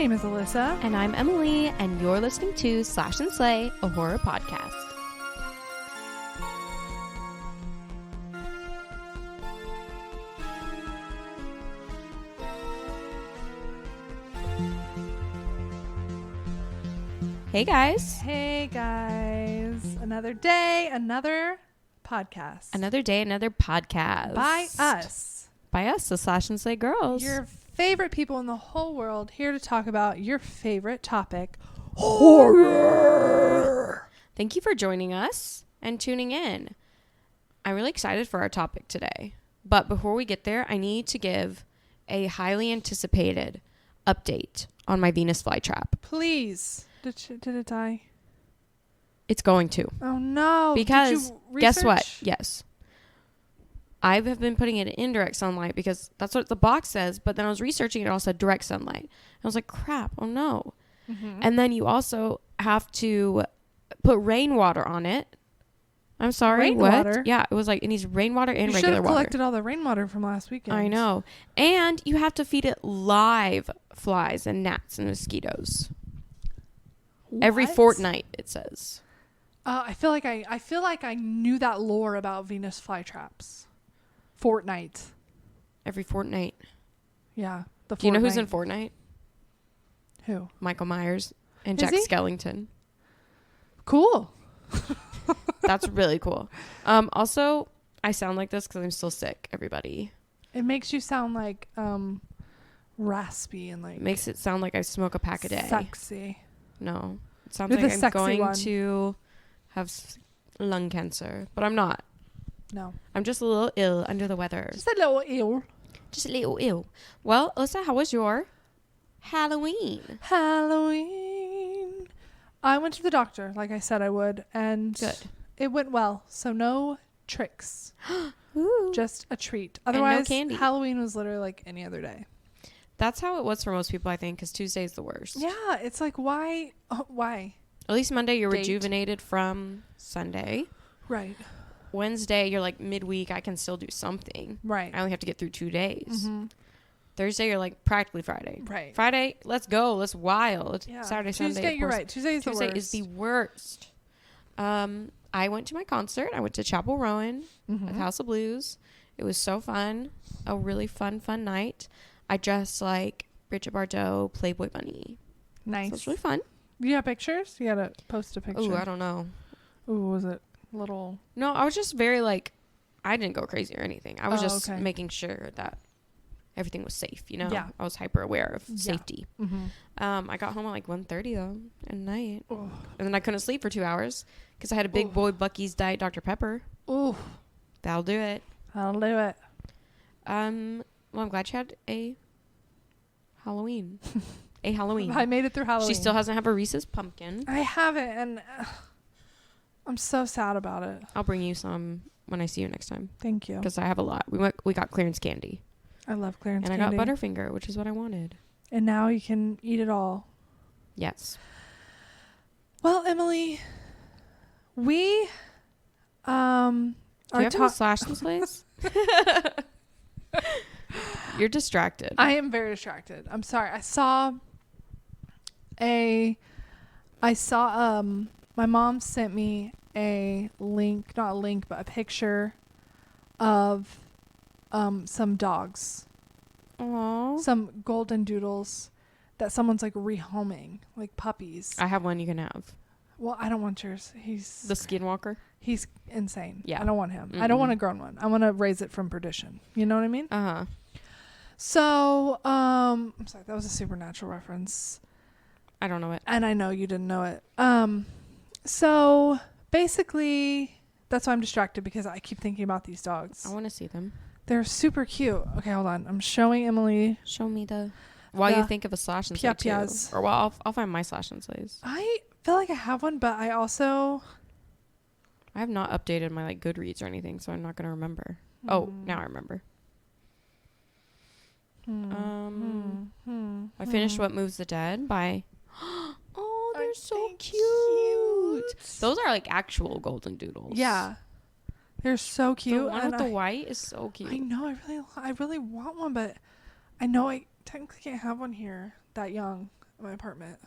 name is Alyssa. And I'm Emily, and you're listening to Slash and Slay, a horror podcast. Hey guys. Hey guys. Another day, another podcast. Another day, another podcast. By us. By us, the Slash and Slay girls. Your favorite people in the whole world, here to talk about your favorite topic, horror. Thank you for joining us and tuning in. I'm really excited for our topic today. But before we get there, I need to give a highly anticipated update on my Venus flytrap. Please. Did it die? It's going to. Oh no. Because guess what? Yes. I have been putting it in indirect sunlight because that's what the box says. But then I was researching it, it all said direct sunlight. I was like, crap, oh no. Mm-hmm. And then you also have to put rainwater on it. I'm sorry, rainwater? What? Yeah, it was like it needs rainwater and you regular water. You should have collected all the rainwater from last weekend. I know. And you have to feed it live flies and gnats and mosquitoes. What? Every fortnight, it says. I feel like I knew that lore about Venus flytraps. Fortnite. Every fortnight. Yeah. Do you know who's in Fortnite? Who? Michael Myers and Jack Skellington. Cool. That's really cool. Also, I sound like this because I'm still sick, everybody. It makes you sound like raspy and like... It makes it sound like I smoke a pack a day. Sexy. No. It sounds like I'm going to have lung cancer. But I'm not. No. I'm just a little ill, under the weather. Just a little ill. Just a little ill. Well, Alyssa, how was your Halloween? Halloween. I went to the doctor, like I said I would. And good. It went well. So no tricks. Ooh. Just a treat. Otherwise, no candy. Halloween was literally like any other day. That's how it was for most people, I think, because Tuesday is the worst. Yeah, it's like, why? Why? At least Monday, you're rejuvenated from Sunday. Right. Wednesday, you're like midweek, I can still do something. Right. I only have to get through 2 days. Mm-hmm. Thursday, you're like practically Friday. Right. Friday, let's go. Let's wild. Yeah. Saturday, Tuesday, Sunday, you're right. Tuesday is the worst. I went to my concert. I went to Chapel Rowan at House of Blues. It was so fun. A really fun night. I dressed like Bridget Bardot, Playboy Bunny. Nice. So it was really fun. Do you have pictures? You gotta post a picture. Ooh, I don't know. Ooh, was it little? No, I was just very like, I didn't go crazy or anything. I was just making sure that everything was safe, you know? Yeah. I was hyper aware of safety. Mm-hmm. I got home at like 1:30 though at night. Ooh. And then I couldn't sleep for 2 hours because I had a big boy Bucky's Diet Dr. Pepper. Ooh. That'll do it. I'll do it. Well, I'm glad you had a Halloween. A Halloween. I made it through Halloween. She still hasn't had a Reese's pumpkin. I haven't, and I'm so sad about it. I'll bring you some when I see you next time. Thank you. Because I have a lot. We got clearance candy. I love clearance candy. candy. And I got Butterfinger, which is what I wanted. And now you can eat it all. Yes. Well, Emily, we Do you have any Slash and Slays? You're distracted. I am very distracted. I'm sorry. I saw my mom sent me a link, not a link, but a picture of some dogs. Aww. Some golden doodles that someone's like rehoming, like puppies. I have one you can have. Well, I don't want yours. He's the skinwalker. He's insane. Yeah. I don't want him. Mm-mm. I don't want a grown one. I want to raise it from perdition. You know what I mean? Uh-huh. So, I'm sorry, that was a supernatural reference. I don't know it. And I know you didn't know it. So basically that's why I'm distracted, because I keep thinking about these dogs. I want to see them. They're super cute. Okay, hold on. I'm showing Emily. Show me while you think of a Slash and Slay too. Or well, I'll find my Slash and Slays. I feel like I have one, but I have not updated my like Goodreads or anything, so I'm not going to remember. Oh, now I remember. I finished What Moves the Dead by oh, they're so cute. Those are like actual golden doodles. Yeah, they're so cute. The one with the white is so cute. I know. I really want one, but I know I technically can't have one here that young. in my apartment.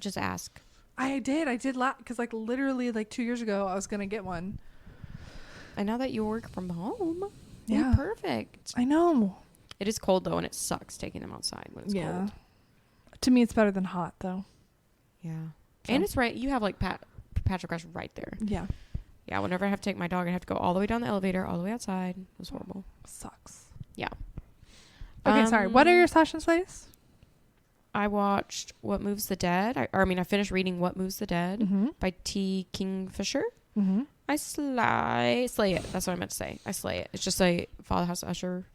Just ask. I did because like literally like 2 years ago I was gonna get one. And now that you work from home, yeah, perfect. I know. It is cold though, and it sucks taking them outside when it's cold. To me, it's better than hot though. Yeah, so. And it's right. You have like Patrick Crush right there. Yeah. Yeah. Whenever I have to take my dog, I have to go all the way down the elevator, all the way outside. It was horrible. Sucks. Yeah. Okay, sorry. What are your Slash and Slays? I watched What Moves the Dead. I finished reading What Moves the Dead by T. Kingfisher. Mm-hmm. I slay it. That's what I meant to say. I slay it. It's just a Father House Usher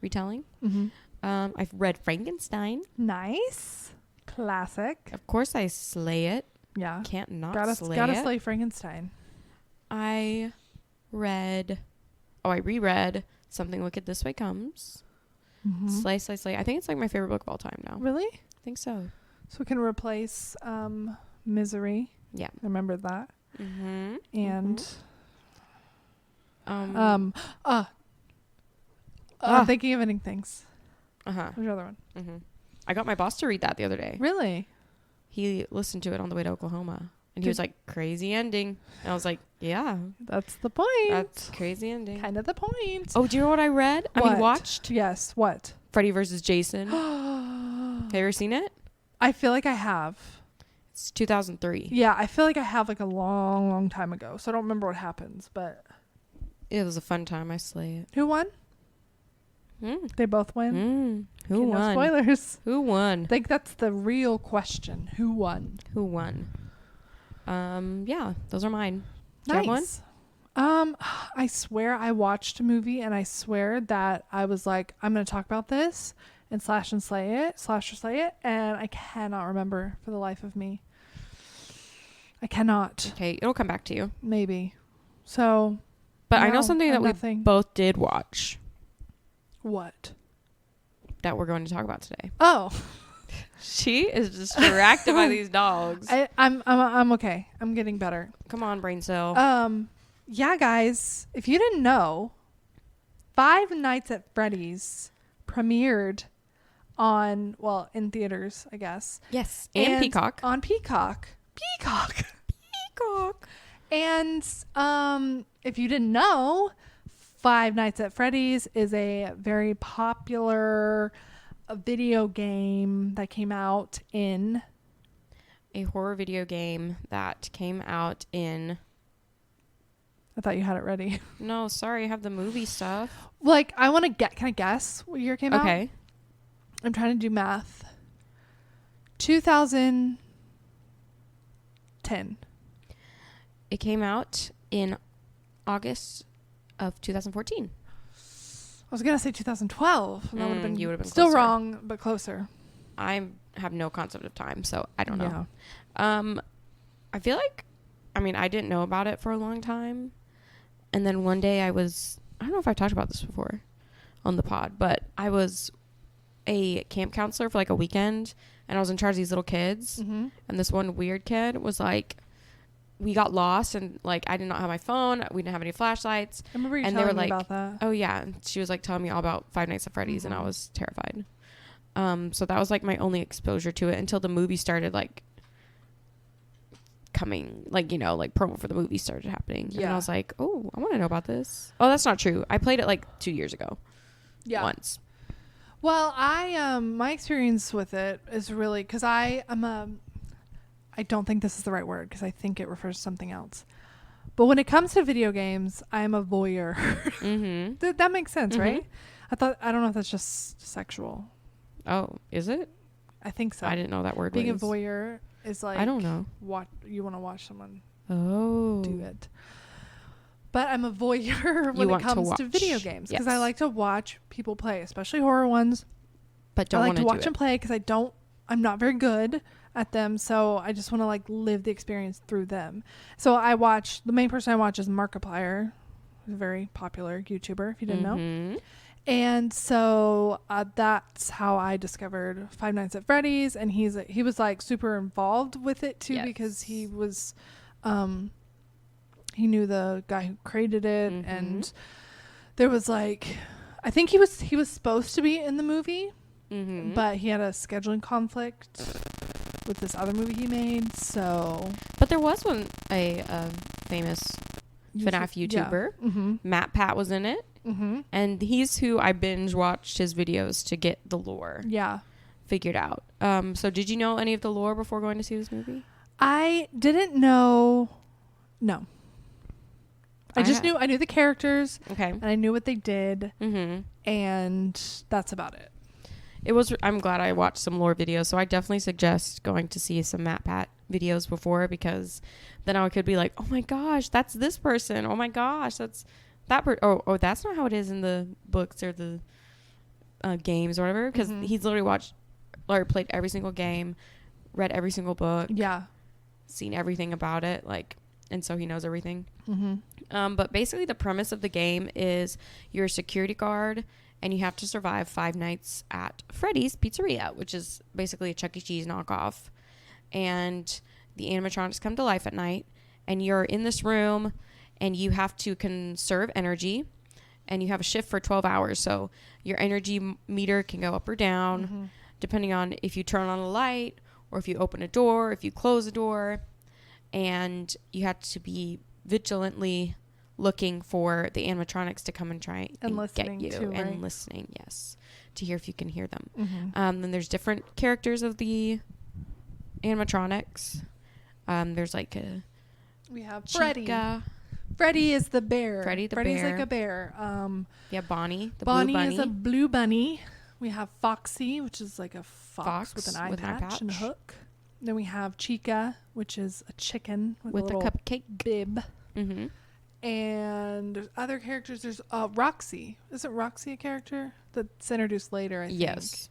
retelling. Mm-hmm. I've read Frankenstein. Nice. Classic. Of course I slay it. Yeah. Can't not slay it. Gotta slay Frankenstein. I reread Something Wicked This Way Comes. Mm-hmm. Slay. I think it's like my favorite book of all time now. Really? I think so. So we can replace Misery. Yeah. I remember that. Mm-hmm. And I'm thinking of Ending Things. Uh-huh. What's the other one? Mm-hmm. I got my boss to read that the other day. Really? He listened to it on the way to Oklahoma. And he was like, crazy ending. And I was like, yeah. That's the point. That's crazy ending. Kind of the point. Oh, do you know what I read? Watched? Yes. What? Freddy vs. Jason. Have you ever seen it? I feel like I have. It's 2003. Yeah, I feel like I have like a long, long time ago. So I don't remember what happens, but. It was a fun time. I slay it. Who won? They both win? Who won? No spoilers. Who won? I think that's the real question. Who won? Who won? Yeah, those are mine. Nice. I swear I watched a movie and I swear that I was like, I'm going to talk about this and slash and slay it. And I cannot remember for the life of me. I cannot. Okay, it'll come back to you. Maybe. So. But I know something that we both did watch. What? That we're going to talk about today. Oh. She is distracted by these dogs. I'm okay. I'm getting better. Come on, brain cell. Yeah, guys. If you didn't know, Five Nights at Freddy's premiered in theaters, I guess. Yes, and Peacock. On Peacock. And if you didn't know, Five Nights at Freddy's is a very popular video game that came out in... A horror video game that came out in... I thought you had it ready. No, sorry, I have the movie stuff. Like, I want to get... Can I guess what year it came out? Okay. I'm trying to do math. 2010. It came out in August of 2014. I was going to say 2012. And that would have been, you would have been still closer. wrong, but closer. I have no concept of time, so I don't know. Yeah. I feel like, I didn't know about it for a long time. And then one day I don't know if I've talked about this before on the pod, but I was a camp counselor for like a weekend, and I was in charge of these little kids. Mm-hmm. And this one weird kid was like, we got lost, and like I did not have my phone. We didn't have any flashlights. I remember you and telling they were me like, about that. Oh yeah, and she was like telling me all about Five Nights at Freddy's, and I was terrified. So that was like my only exposure to it until the movie started like coming, like, like promo for the movie started happening. Yeah. And I was like, oh, I want to know about this. Oh, that's not true. I played it like 2 years ago. Yeah. Once. Well, my experience with it is really because I don't think this is the right word because I think it refers to something else. But when it comes to video games, I am a voyeur. Mm-hmm. That makes sense, right? I don't know if that's just sexual. Oh, is it? I think so. I didn't know that word. Being a voyeur is like, I don't know. You want to watch someone do it. But I'm a voyeur when it comes to video games because I like to watch people play, especially horror ones. But don't I like to watch them play because I'm not very good at them, so I just want to like live the experience through them. So the main person I watch is Markiplier, who's a very popular YouTuber, if you didn't know. And so that's how I discovered Five Nights at Freddy's, and he was like super involved with it too because he was he knew the guy who created it, and there was like, I think he was supposed to be in the movie, but he had a scheduling conflict with this other movie he made. So, But there was a famous FNAF YouTuber. Yeah. Mm-hmm. Matt Pat was in it. Mm-hmm. And he's who I binge watched his videos to get the lore figured out. So did you know any of the lore before going to see this movie? I didn't know. No. I knew the characters. Okay. And I knew what they did. Mm-hmm. And that's about it. I'm glad I watched some lore videos. So I definitely suggest going to see some Matt Pat videos before, because then I could be like, oh my gosh, that's this person. Oh my gosh, that's that oh, that's not how it is in the books or the games or whatever. Because he's literally played every single game, read every single book. Yeah. Seen everything about it. And so he knows everything. Mm-hmm. But basically the premise of the game is you're a security guard and you have to survive 5 nights at Freddy's Pizzeria, which is basically a Chuck E. Cheese knockoff. And the animatronics come to life at night, and you're in this room and you have to conserve energy, and you have a shift for 12 hours. So your energy meter can go up or down depending on if you turn on a light or if you open a door, if you close a door. And you have to be vigilantly looking for the animatronics to come and try and get you. Too, and right? listening, yes, to hear if you can hear them. Mm-hmm. Then there's different characters of the animatronics. There's like a we have Freddy. Chika. Freddy is the bear. Freddy's bear. Like a bear. Yeah, Bonnie, the Bonnie blue bunny. is a blue bunny. We have Foxxy, which is like a fox with an eye with an eye patch and a patch. hook. Then we have Chika, which is a chicken with a little cupcake bib. Mm-hmm. And there's other characters. There's Roxy. Isn't Roxy a character that's introduced later, I think? Yes.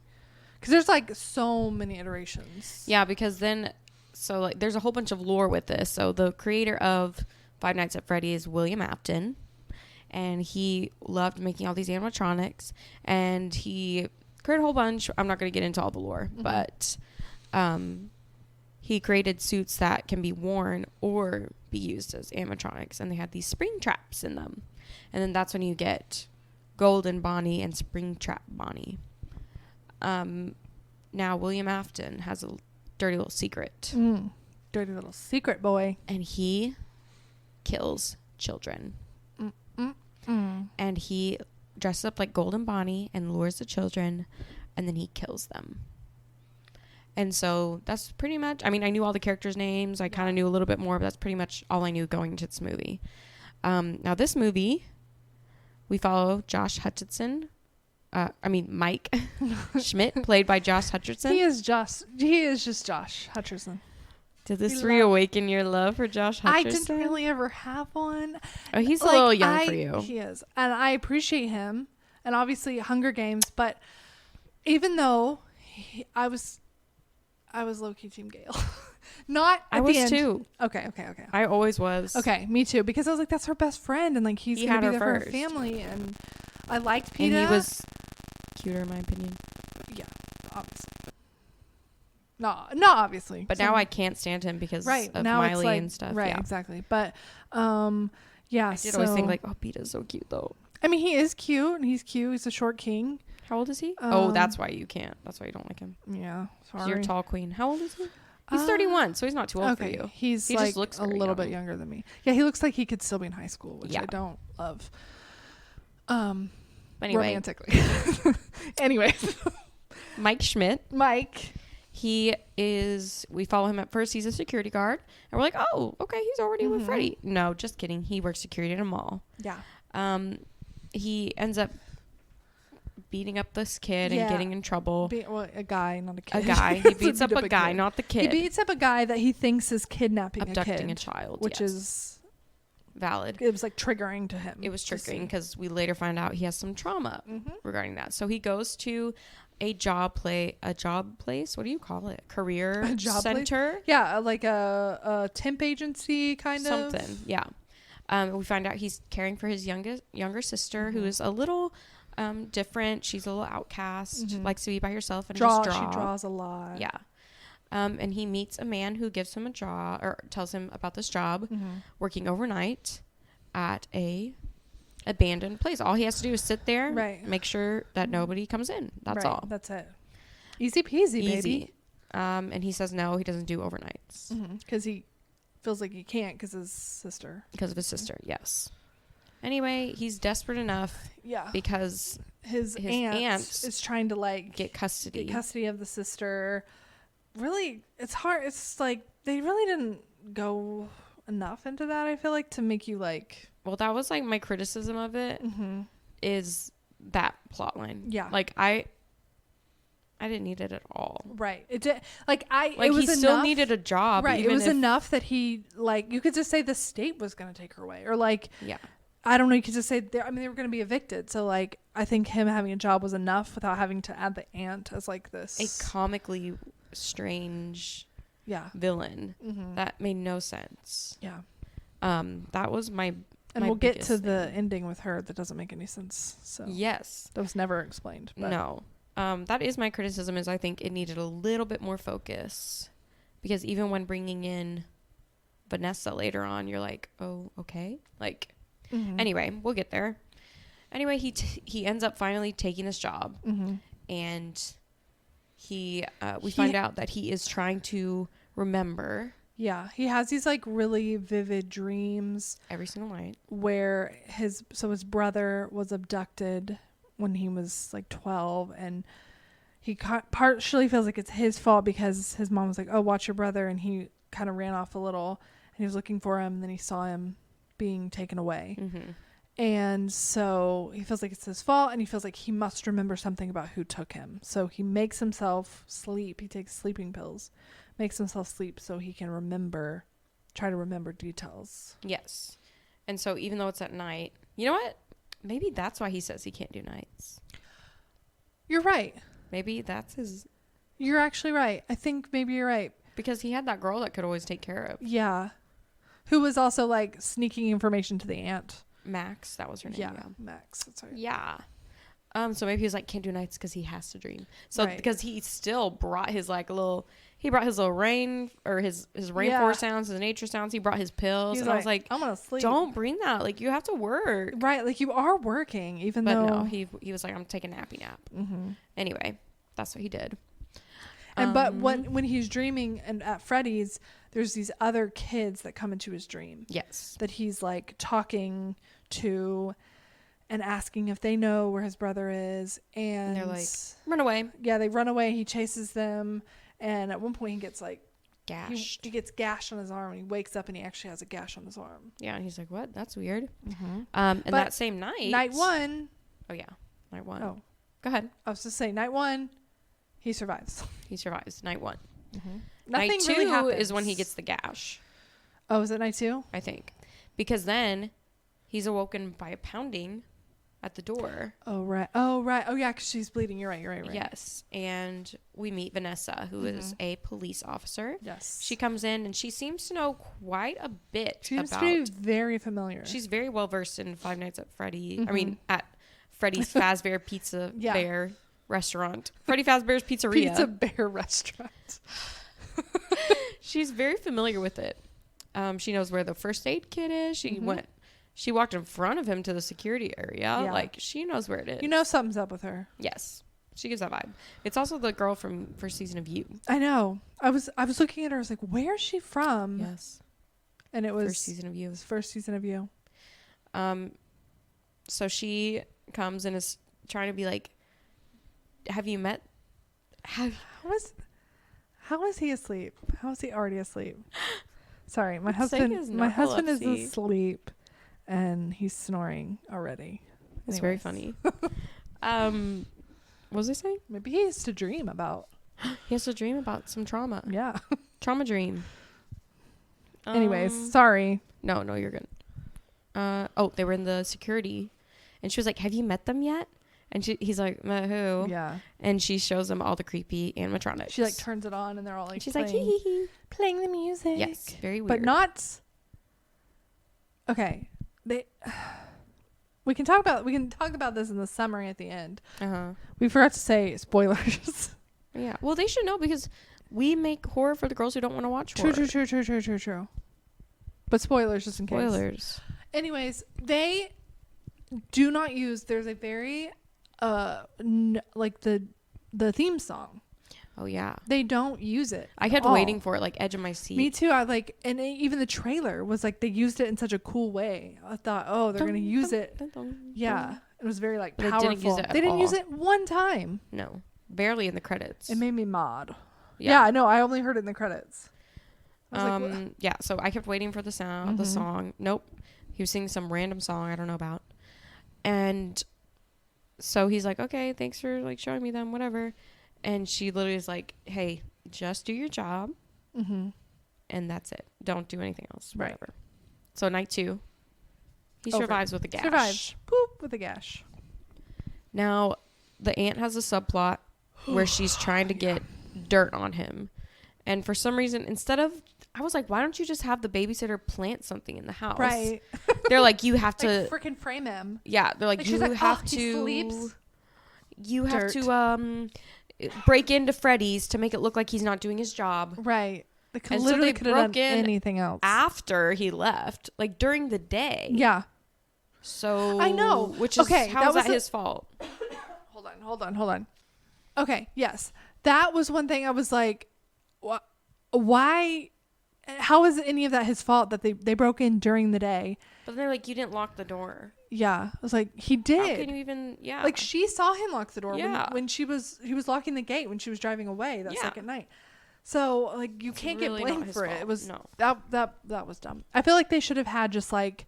Because there's like so many iterations. Yeah, because then, so like there's a whole bunch of lore with this. So the creator of Five Nights at Freddy's is William Afton, and he loved making all these animatronics, and he created a whole bunch. I'm not going to get into all the lore, but he created suits that can be worn or be used as animatronics, and they had these spring traps in them. And then that's when you get Golden Bonnie and Springtrap Bonnie. Now William Afton has a dirty little secret. Dirty little secret boy. And he kills children. And he dresses up like Golden Bonnie and lures the children, and then he kills them. And so that's pretty much, I mean, I knew all the characters' names. I kind of knew a little bit more, but that's pretty much all I knew going into this movie. Now this movie, we follow Mike Schmidt, played by Josh Hutcherson. He is just Josh Hutcherson. Did this reawaken your love for Josh Hutcherson? I didn't really ever have one. Oh, he's a little young for you. He is. And I appreciate him. And obviously Hunger Games. But even though I was low-key Team Gale. Not at the end. I was too. Okay. I always was. Okay, me too. Because I was like, that's her best friend. And like, he's going to be there for her family. And I liked Peter. And he was cuter, in my opinion. Yeah, obviously. No, obviously. But now I can't stand him because of now Miley like, and stuff. Right, yeah. Exactly. But, yeah. I did always think like, oh, Peter's so cute though. I mean, he is cute. And he's cute. He's a short king. How old is he? That's why you can't. That's why you don't like him. Yeah, sorry. You're a tall queen. How old is he? He's 31, so he's not too old for you. He like just looks a little bit younger than me. Yeah, he looks like he could still be in high school, which I don't love. Anyway. Romantically. Anyways. Mike Schmidt. Mike. We follow him at first. He's a security guard. And we're like, oh, okay, he's already with Freddy. No, just kidding. He works security at a mall. Yeah. He ends up beating up this kid and getting in trouble. A guy, not a kid. A guy. He beats up a guy, not the kid. He beats up a guy that he thinks is abducting a child, which is valid. It was like triggering to him. It was triggering because we later find out he has some trauma regarding that. So he goes to a job place. What do you call it? Career center. Place? Yeah, like a temp agency kind of something. Yeah. We find out he's caring for his younger sister, who is a little different. She's a little outcast, likes to be by herself and just draw. She draws a lot. Yeah. And he meets a man who gives him a job, or tells him about this job, working overnight at a abandoned place. All he has to do is sit there, make sure that nobody comes in. That's all. That's it. Easy peasy, Easy. baby. And he says no, he doesn't do overnights. Because he feels like he can't because his sister. Because of his sister, yes. Anyway, he's desperate enough. Yeah. Because his aunt is trying to like get custody of the sister. Really, it's hard. It's like they really didn't go enough into that, I feel like, to make you like. Well, that was like my criticism of it is that plot line. Yeah. Like I didn't need it at all. Right. It did. Like it was he still enough, needed a job. Right. It was enough that he like you could just say the state was going to take her away, or like I don't know. You could just say they were going to be evicted. So like I think him having a job was enough without having to add the aunt as like this a comically strange villain that made no sense. Yeah. That was my. And we'll get to the ending with her that doesn't make any sense. So yes, that was never explained. But. No. That is my criticism is I think it needed a little bit more focus because even when bringing in Vanessa later on, you're like, oh, okay. Like, anyway, we'll get there. Anyway, he ends up finally taking his job and we find out that he is trying to remember. Yeah. He has these like really vivid dreams every single night where his brother was abducted when he was like 12, and he partially feels like it's his fault because his mom was like, oh, watch your brother, and he kind of ran off a little and he was looking for him, and then he saw him being taken away. And so he feels like it's his fault, and he feels like he must remember something about who took him. So he makes himself sleep. He takes sleeping pills, makes himself sleep so he can try to remember details. Yes. And so even though it's at night, you know what? Maybe that's why he says he can't do nights. You're right. Maybe that's his... You're actually right. I think maybe you're right. Because he had that girl that could always take care of. Yeah. Who was also like sneaking information to the aunt. Max, that was her name. Yeah. Max, that's right. Yeah. So maybe he was like, can't do nights because he has to dream. So because he still brought his like little... He brought his little rain or his rainforest sounds, his nature sounds. He brought his pills. And I was like, I'm going to sleep. Don't bring that. Like, you have to work. Right. Like, you are working, even though. But no, he was like, I'm taking a nappy nap. Anyway, that's what he did. And but when he's dreaming and at Freddy's, there's these other kids that come into his dream. Yes. That he's like talking to and asking if they know where his brother is. And they're like, run away. Yeah, they run away. He chases them. And at one point he gets like gashed. He gets gashed on his arm, and he wakes up and he actually has a gash on his arm. Yeah, and he's like, "What? That's weird." And but that same night, one. Oh yeah, night one. Oh, go ahead. I was just saying, night one, he survives. He survives. Night one. Nothing night two really happens. is when he gets the gash. Oh, is it night two? I think, because then he's awoken by a pounding at the door. Oh right. Oh yeah, because she's bleeding. You're right. Yes, and we meet Vanessa, who is a police officer. Yes. She comes in and she seems to know quite a bit. She seems to be very familiar. She's very well versed in Five Nights at Freddy. I mean, at Freddy's Fazbear Pizza Bear restaurant. Freddy Fazbear's Pizzeria. Pizza Bear restaurant. She's very familiar with it. She knows where the first aid kit is. She walked in front of him to the security area. Yeah. Like, she knows where it is. You know something's up with her. Yes. She gives that vibe. It's also the girl from first season of You. I know. I was looking at her. I was like, where is she from? Yes. And it was... First season of You. It was first season of You. So she comes and is trying to be like, have you met... How is he asleep? How is he already asleep? Sorry, my husband is asleep. And he's snoring already. It's very funny. What was I saying? Maybe he has to dream about. He has to dream about some trauma. Yeah. Trauma dream. Anyways, sorry. No, you're good. They were in the security. And she was like, have you met them yet? And he's like, who? Yeah. And she shows them all the creepy animatronics. She like turns it on and they're all like she's like, hee hee hee. Playing the music. Yes. Very weird. But not... Okay. We can talk about this in the summary at the end. We forgot to say spoilers. Yeah. Well, they should know because we make horror for the girls who don't want to watch horror. True. But spoilers just in case. Spoilers. Anyways, they do not use. There's a very like the theme song. Oh yeah. They don't use it. I kept waiting for it, like edge of my seat. Me too. Even the trailer was like they used it in such a cool way. I thought, oh, they're gonna use it. Yeah, it was very like powerful. They didn't use it one time. No, barely in the credits. It made me mad. Yeah, I know. I only heard it in the credits. Yeah. So I kept waiting for the sound, the song. Nope, he was singing some random song I don't know about, and so he's like, okay, thanks for like showing me them, whatever. And she literally is like, hey, just do your job. And that's it. Don't do anything else. Right. Whatever. So night 2, he survives with a gash. Survives. Poop with a gash. Now, the aunt has a subplot where she's trying to get dirt on him. And for some reason, I was like, why don't you just have the babysitter plant something in the house? Right. They're like, you have to. Like freaking frame him. Yeah. They're like, you have to. He sleeps. You have to break into Freddy's to make it look like he's not doing his job. Right. They could And literally so could have done anything else. After he left, like during the day. Yeah. So I know. Which is how is that his fault? Hold on. Okay, yes. That was one thing I was like, why? How is any of that his fault that they broke in during the day? But they're like, you didn't lock the door. Yeah. I was like, he did. How can you even, yeah. Like she saw him lock the door when he was locking the gate when she was driving away that second night. So like you can't get blamed for it. It was that was dumb. I feel like they should have had just like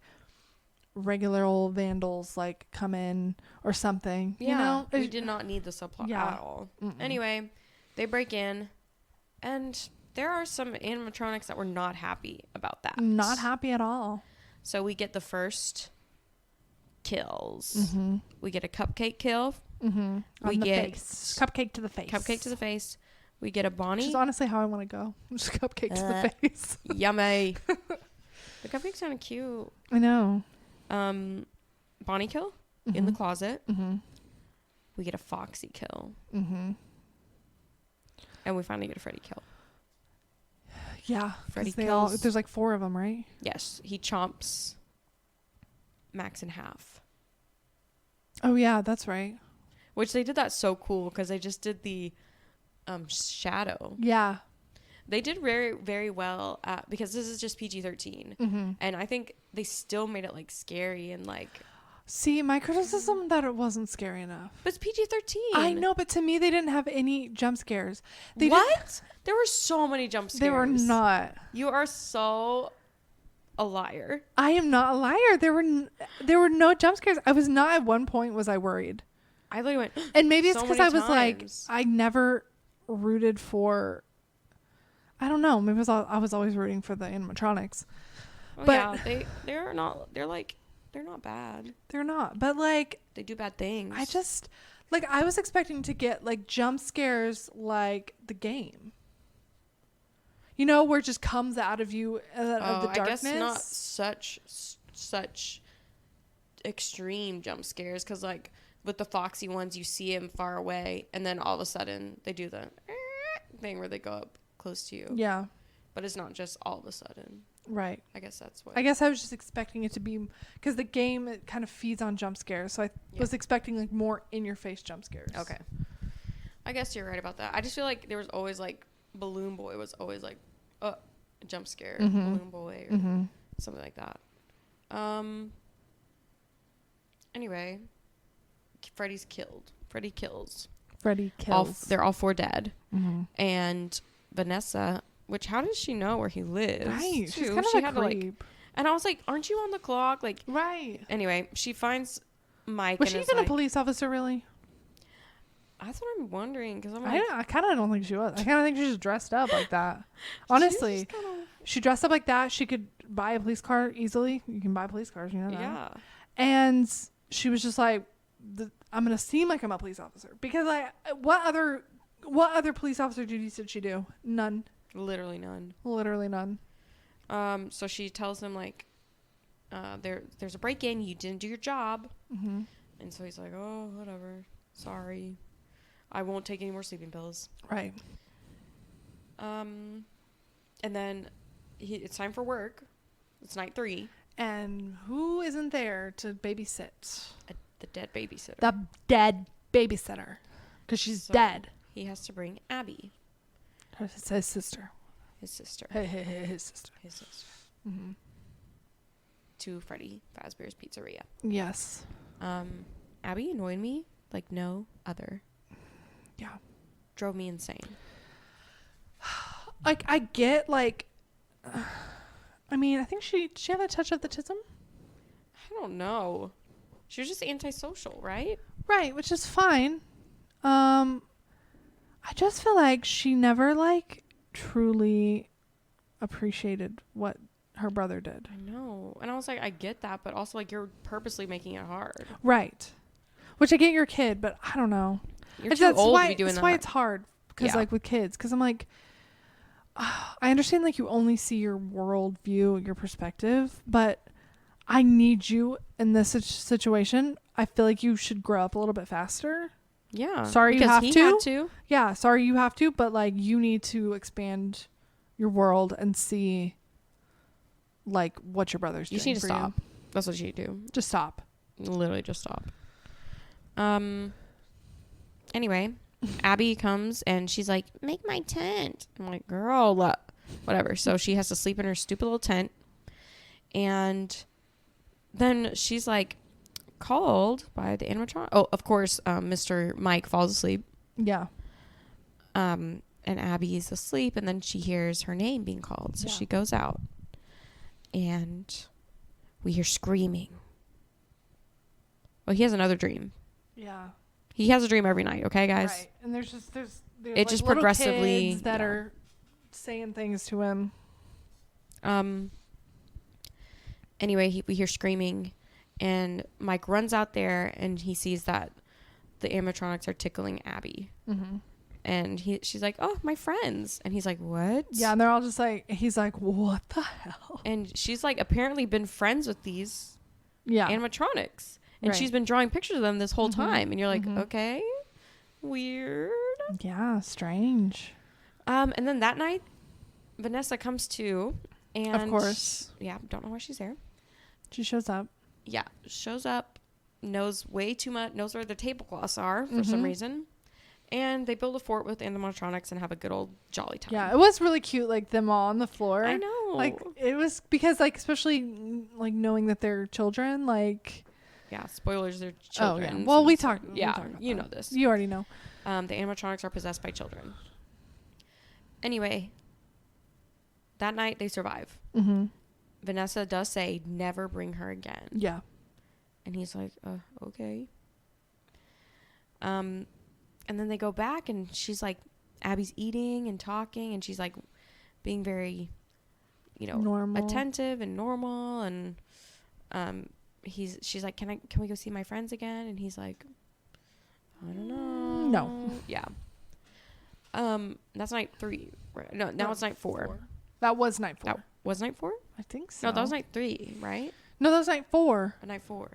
regular old vandals like come in or something. Yeah. You know? We did not need the subplot at all. Anyway, they break in and there are some animatronics that were not happy about that. Not happy at all. So we get the first kills. We get a cupcake kill. We get cupcake to the face. Cupcake to the face. We get a Bonnie. Which is honestly how I want to go. Just cupcake to the face. Yummy. The cupcake's kind of cute. I know. Bonnie kill in the closet. We get a Foxxy kill. And we finally get a Freddy kill. Yeah. Freddy kills. There's like 4 of them, right? Yes. He chomps Max in half. Oh, yeah. That's right. Which they did that so cool because they just did the shadow. Yeah. They did very, very well because this is just PG-13. And I think they still made it like scary and like... See, my criticism that it wasn't scary enough. But it's PG-13. I know, but to me, they didn't have any jump scares. What? There were so many jump scares. They were not. You are so a liar. I am not a liar. There were no jump scares. I was not at one point was I worried. I literally went... And maybe it's because I was like, I never rooted for... I don't know. Maybe I was always rooting for the animatronics. Oh, but yeah, they're not... They're not bad. They're not. But like... They do bad things. I just... Like, I was expecting to get like jump scares like the game. You know, where it just comes out of you of the darkness. I guess not such extreme jump scares because like with the Foxy ones, you see him far away and then all of a sudden they do the thing where they go up close to you. Yeah. But it's not just all of a sudden. Right. I guess that's what. I guess I was just expecting it to be because the game it kind of feeds on jump scares, so I was expecting like more in your face jump scares. Okay. I guess you're right about that. I just feel like there was always like Balloon Boy was always like a jump scare, Balloon Boy or something like that. Anyway, Freddy's killed. Freddy kills. They're all 4 dead. And Vanessa. Which, how does she know where he lives? Right. She's kind of a creep. And I was like, aren't you on the clock? Like, right. Anyway, she finds Mike. Was she even a police officer, really? That's what I'm wondering. Because I'm like, I kind of don't think she was. I kind of think she just dressed up like that. Honestly. She dressed up like that. She could buy a police car easily. You can buy police cars, you know that. Yeah. And she was just like, I'm going to seem like I'm a police officer. Because what other police officer duties did she do? None. Literally none. So she tells him like, there's a break-in. You didn't do your job. And so he's like, oh, whatever. Sorry. I won't take any more sleeping pills. Right. And then it's time for work. It's night 3. And who isn't there to babysit? The dead babysitter. The dead babysitter. Because she's dead. He has to bring Abby. His sister. His sister. His sister. His sister. Mm-hmm. To Freddy Fazbear's Pizzeria. Yes. Abby annoyed me like no other. Yeah. Drove me insane. Like, I get, like, I mean, I think did she have a touch of autism? I don't know. She was just antisocial, right? Right, which is fine. I just feel like she never, like, truly appreciated what her brother did. I know. And I was like, I get that, but also, like, you're purposely making it hard. Right. Which I get your kid, but I don't know. You're too old to be doing that. That's why it's hard. Because, like, with kids. Because I'm like, I understand, like, you only see your world view, your perspective, but I need you in this situation. I feel like you should grow up a little bit faster. Yeah. Sorry you have to. Had to. Yeah, sorry you have to, but, like, you need to expand your world and see, like, what your brother's doing. You need to stop. That's what you do. Just stop. Literally just stop. Anyway, Abby comes and she's like, make my tent. I'm like, girl, whatever. So she has to sleep in her stupid little tent. And then she's like called by the animatronic. Oh, of course, Mr. Mike falls asleep. Yeah. And Abby's asleep, and then she hears her name being called. So she goes out and we hear screaming. Well, he has another dream. Yeah. He has a dream every night, okay, guys? Right. And there's it like just little progressively kids that are saying things to him. Anyway, we hear screaming, and Mike runs out there, and he sees that the animatronics are tickling Abby. Mm-hmm. And she's like, oh, my friends. And he's like, what? Yeah, and they're all just like, he's like, what the hell? And she's like apparently been friends with these animatronics. And she's been drawing pictures of them this whole time. And you're like, okay, weird. Yeah, strange. And then that night, Vanessa comes to. And of course. Don't know why she's there. She shows up. Yeah, shows up, knows way too much, knows where the tablecloths are for some reason. And they build a fort with animatronics and have a good old jolly time. Yeah, it was really cute, like them all on the floor. I know. Like, it was because, like, especially, like, knowing that they're children, like... Yeah, spoilers, they're children. Oh, yeah. Well, we talked you know this. You already know. The animatronics are possessed by children. Anyway, that night they survive. Mm-hmm. Vanessa does say, never bring her again. Yeah. And he's like, okay. And then they go back, and she's like, Abby's eating and talking, and she's like being very, normal. Attentive and normal. And she's like, can we go see my friends again? And he's like, I don't know. No. Yeah. That's night 3. Right? No, now it's night 4. That was night 4. That was night 4? I think so. No, that was night 3, right? No, that was night 4. Night 4.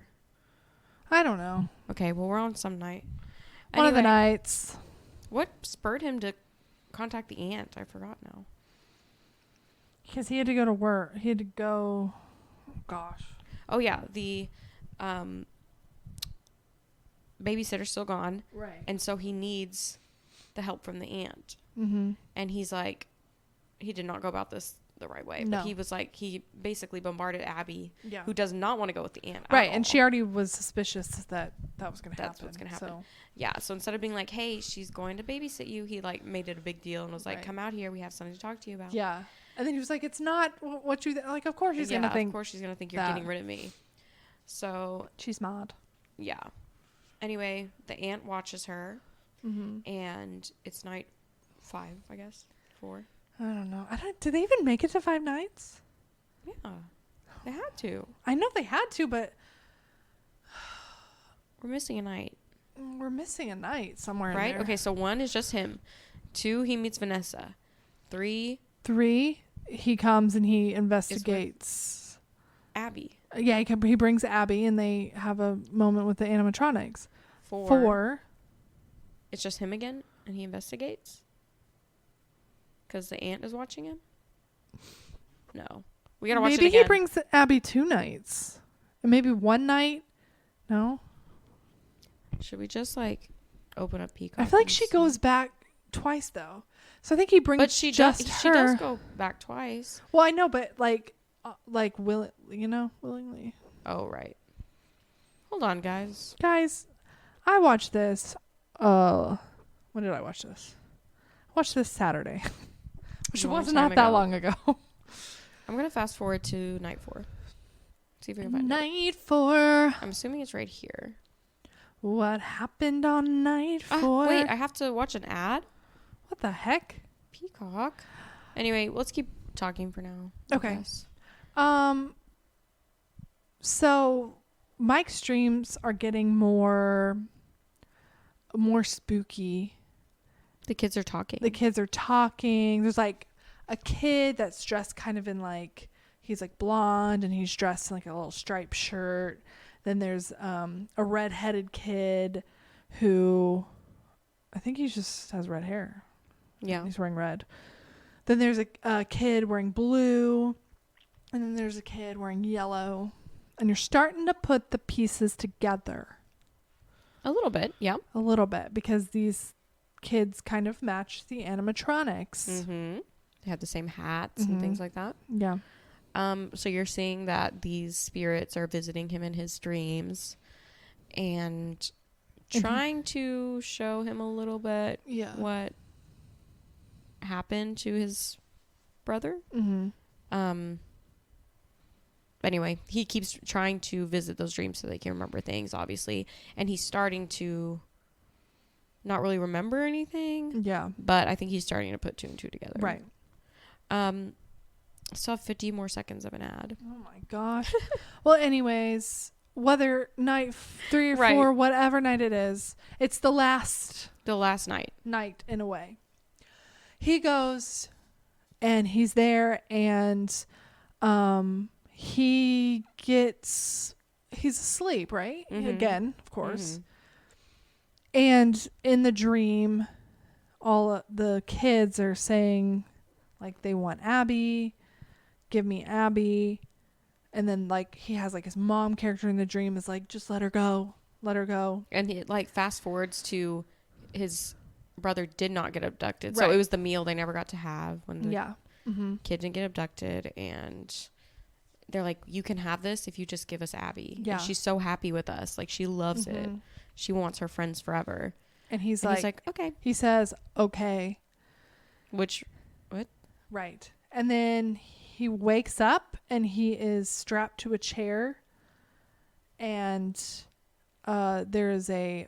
I don't know. Okay, well, we're on some night. One of the nights. What spurred him to contact the aunt? I forgot now. Because he had to go to work. He had to go... Oh, gosh. Oh, yeah. The babysitter's still gone. Right. And so he needs the help from the aunt. Mm-hmm. And he's like... He did not go about this the right way. No. But he was like... He basically bombarded Abby, yeah. who does not want to go with the aunt Right. And she already was suspicious that was going to happen. That's what's going to happen. So. Yeah. So instead of being like, hey, she's going to babysit you, he like made it a big deal and was like, come out here. We have something to talk to you about. Yeah. And then he was like, it's not what you like. Of course she's going to think. Of course she's going to think you're getting rid of me. So. She's mad. Yeah. Anyway, the aunt watches her. Mm-hmm. And it's night 5, I guess. 4. I don't know. Did they even make it to 5 nights? Yeah. They had to. I know they had to, but... We're missing a night. We're missing a night somewhere right? in there. Okay, so 1 is just him. 2, he meets Vanessa. 3, he comes and he investigates. Abby. Yeah, he brings Abby and they have a moment with the animatronics. 4. It's just him again and he investigates? Because the aunt is watching him? No. We gotta watch it again. Maybe he brings Abby 2 nights. And maybe 1 night? No? Should we just, like, open up Peacock? I feel like she goes back twice, though. So I think he brings But she just does, her. she does go back twice. Well, I know, but willingly. Oh, right. Hold on, guys. Guys, I watched this. When did I watch this? I watched this Saturday, which was not that long ago. I'm going to fast forward to night 4. See if we can find it. Night 4. I'm assuming it's right here. What happened on night 4? Wait, I have to watch an ad? What the heck? Peacock. Anyway, let's keep talking for now. Okay. So Mike's streams are getting more spooky. The kids are talking. There's like a kid that's dressed kind of in like, he's like blonde and he's dressed in like a little striped shirt. Then there's a redheaded kid who I think he just has red hair. Yeah. He's wearing red. Then there's a kid wearing blue. And then there's a kid wearing yellow. And you're starting to put the pieces together. A little bit, yeah. A little bit. Because these kids kind of match the animatronics. Mm-hmm. They have the same hats and things like that. Yeah. So you're seeing that these spirits are visiting him in his dreams. And trying to show him a little bit what happened to his brother. Anyway, he keeps trying to visit those dreams so they can remember things, obviously, and he's starting to not really remember anything. Yeah, but I think he's starting to put 2 and 2 together. Right. Still have 50 more seconds of an ad. Oh my gosh. Well, anyways, whether night 3 or 4, whatever night it is, it's the last night in a way. He goes and he's there and he's asleep, right? Again, of course. And in the dream, all the kids are saying like they want Abby, give me Abby. And then like he has like his mom character in the dream is like, just let her go. And he like fast forwards to his brother did not get abducted. So it was the meal they never got to have when the kid didn't get abducted. And they're like, you can have this if you just give us Abby. Yeah. And she's so happy with us. Like she loves it. She wants her friends forever. And he's like, okay. He says, okay. What? Right. And then he wakes up and he is strapped to a chair. And there is a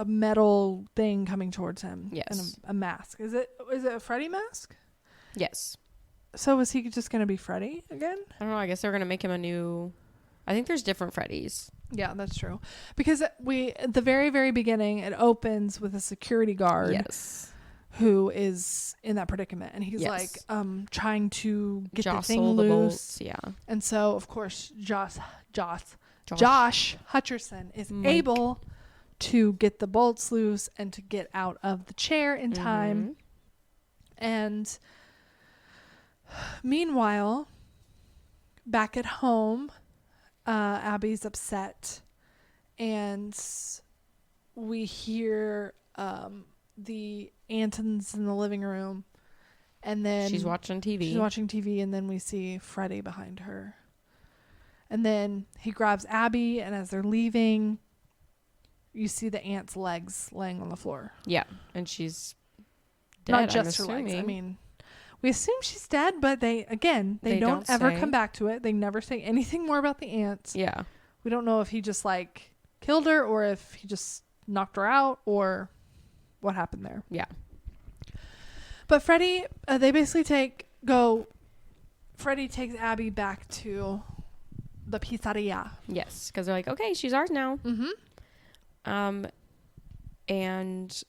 metal thing coming towards him. Yes. And a mask. Is it a Freddy mask? Yes. So is he just going to be Freddy again? I don't know. I guess they're going to make him a new... I think there's different Freddys. Yeah, that's true. Because at the very, very beginning, it opens with a security guard. Yes. Who is in that predicament. And he's like trying to get the thing loose. Bolts, yeah. And so, of course, Josh Hutcherson is able to get the bolts loose and to get out of the chair in time. And meanwhile, back at home, Abby's upset and we hear the Antons in the living room, and then she's watching TV and then we see Freddy behind her, and then he grabs Abby, and as they're leaving you see the aunt's legs laying on the floor. Yeah, and she's dead. Not just her legs. I mean, we assume she's dead, but they don't ever come back to it. They never say anything more about the aunt. Yeah. We don't know if he just like killed her or if he just knocked her out or what happened there. Yeah. But Freddy, they basically Freddy takes Abby back to the pizzeria. Yes, because they're like, okay, she's ours now. And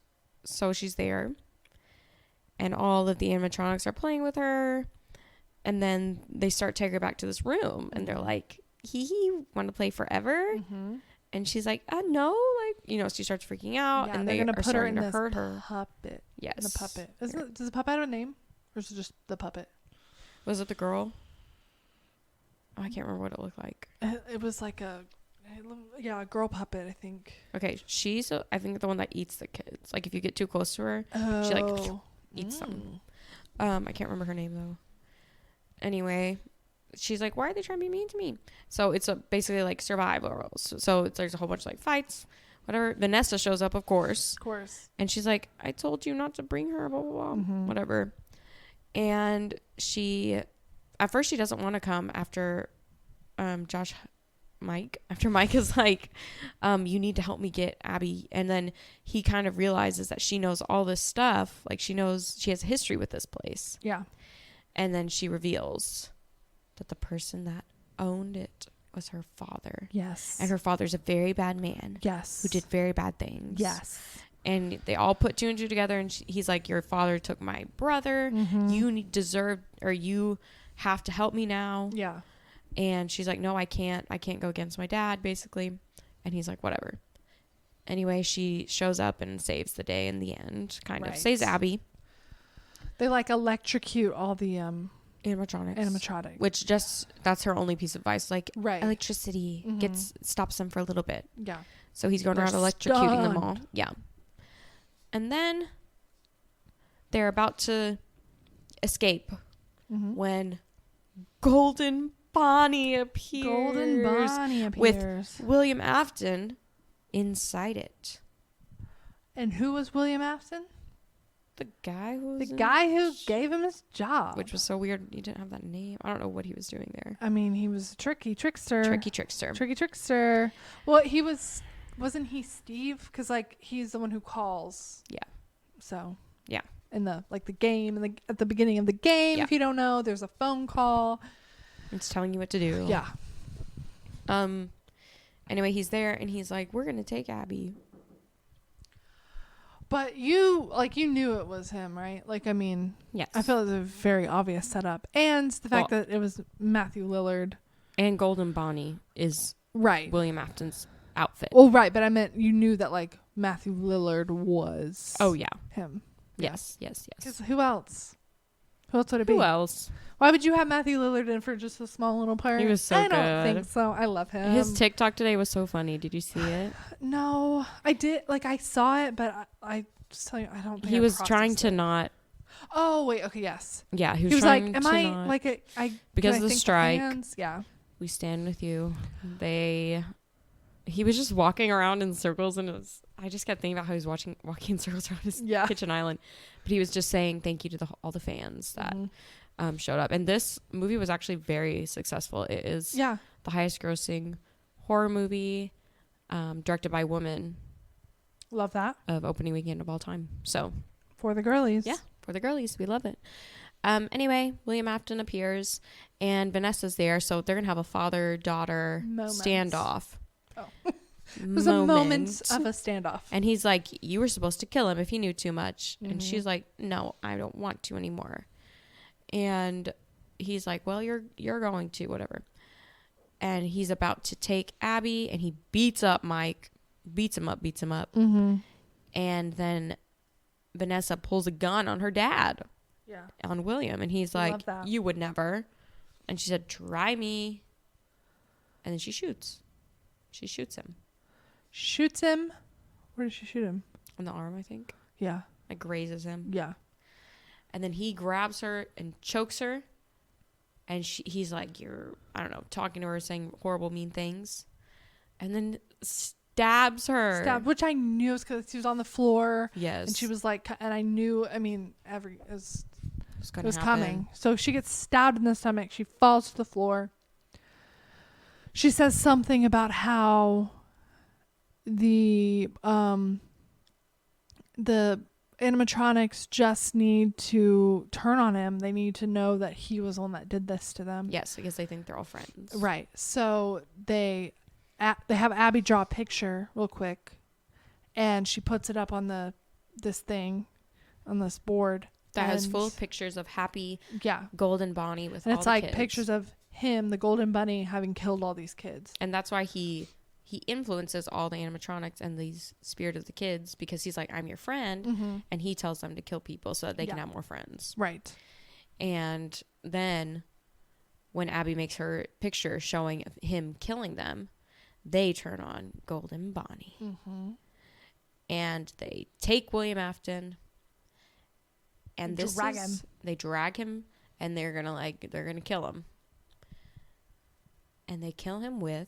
so she's there. And all of the animatronics are playing with her. And then they start taking her back to this room. And they're like, want to play forever? And she's like, no. Like, she starts freaking out. Yeah, and they're going to put her in this hurt her. puppet. Yes. The puppet. Does the puppet have a name? Or is it just the puppet? Was it the girl? Oh, I can't remember what it looked like. It was like a Yeah, a girl puppet, I think. Okay, she's I think the one that eats the kids. Like if you get too close to her, she like eats them. I can't remember her name though. Anyway, she's like, why are they trying to be mean to me? So it's basically like survival. So there's a whole bunch of like fights, whatever. Vanessa shows up, of course. And she's like, I told you not to bring her, blah, blah, blah, whatever. And at first she doesn't want to come after after Mike is like, you need to help me get Abby. And then he kind of realizes that she knows all this stuff. Like she knows she has a history with this place. Yeah. And then she reveals that the person that owned it was her father. Yes. And her father's a very bad man. Yes. Who did very bad things. Yes. And they all put two and two together. And he's like, your father took my brother. You have to help me now. Yeah. And she's like, no, I can't go against my dad, basically. And he's like, whatever. Anyway, she shows up and saves the day in the end. Kind of saves Abby. They like electrocute all the animatronics. Which that's her only piece of advice. Like electricity stops them for a little bit. Yeah. So he's going around electrocuting them all. Yeah. And then they're about to escape when Golden Bonnie appears. With William Afton inside it. And who was William Afton? The guy who gave him his job. Which was so weird. He didn't have that name. I don't know what he was doing there. I mean, he was a tricky trickster. Trickster. Well, wasn't he Steve? Because like he's the one who calls. Yeah. So. Yeah. In the game, at the beginning of the game, if you don't know, there's a phone call. It's telling you what to do. Yeah. Anyway, he's there and he's like, we're gonna take Abby. But you knew it was him, right? Like, I mean, yes. I feel it was a very obvious setup. And the fact that it was Matthew Lillard. And Golden Bonnie is William Afton's outfit. Well, right. But I meant you knew that, like, Matthew Lillard was him. Yes. Because who else? Who else would it be? Who else? Why would you have Matthew Lillard in for just a small little part? He was so good. I don't think so. I love him. His TikTok today was so funny. Did you see it? No, I did. Like, I saw it, but I just tell you, I don't think he was trying to not. Oh, wait. Okay, yes. Yeah, he was trying like, am to I not, like because of the strike? Yeah. We stand with you. He was just walking around in circles, and I just kept thinking about how he was walking in circles around his kitchen island. But he was just saying thank you to all the fans that showed up. And this movie was actually very successful. It is the highest grossing horror movie directed by a woman. Love that. Of opening weekend of all time. So for the girlies. Yeah, for the girlies. We love it. Anyway, William Afton appears and Vanessa's there. So they're going to have a father-daughter standoff. Oh. It was a moment of a standoff. And he's like, you were supposed to kill him if he knew too much. And she's like, no, I don't want to anymore. And he's like, well, you're going to, whatever. And he's about to take Abby and he beats up Mike, beats him up. And then Vanessa pulls a gun on her dad. Yeah. On William. And he's like, you would never. And she said, try me. And then she shoots him. Shoots him? Where did she shoot him? On the arm, I think. Yeah. Like grazes him. Yeah. And then he grabs her and chokes her. And he's like, talking to her, saying horrible, mean things. And then stabs her. Which I knew was because she was on the floor. Yes. And she was like, and I knew, it was coming. Coming. So she gets stabbed in the stomach. She falls to the floor. She says something about how the animatronics just need to turn on him. They need to know that he was the one that did this to them. Yes, because they think they're all friends. Right. So they have Abby draw a picture real quick, and she puts it up on this board that has full pictures of happy Golden Bonnie with all the kids. And it's like pictures of him, the Golden Bunny, having killed all these kids. And that's why he influences all the animatronics and these spirit of the kids, because he's like, I'm your friend, and he tells them to kill people so that they can have more friends. Right. And then when Abby makes her picture showing him killing them, they turn on Golden Bonnie. Mm-hmm. And they take William Afton. And they drag him, and they're gonna kill him. And they kill him with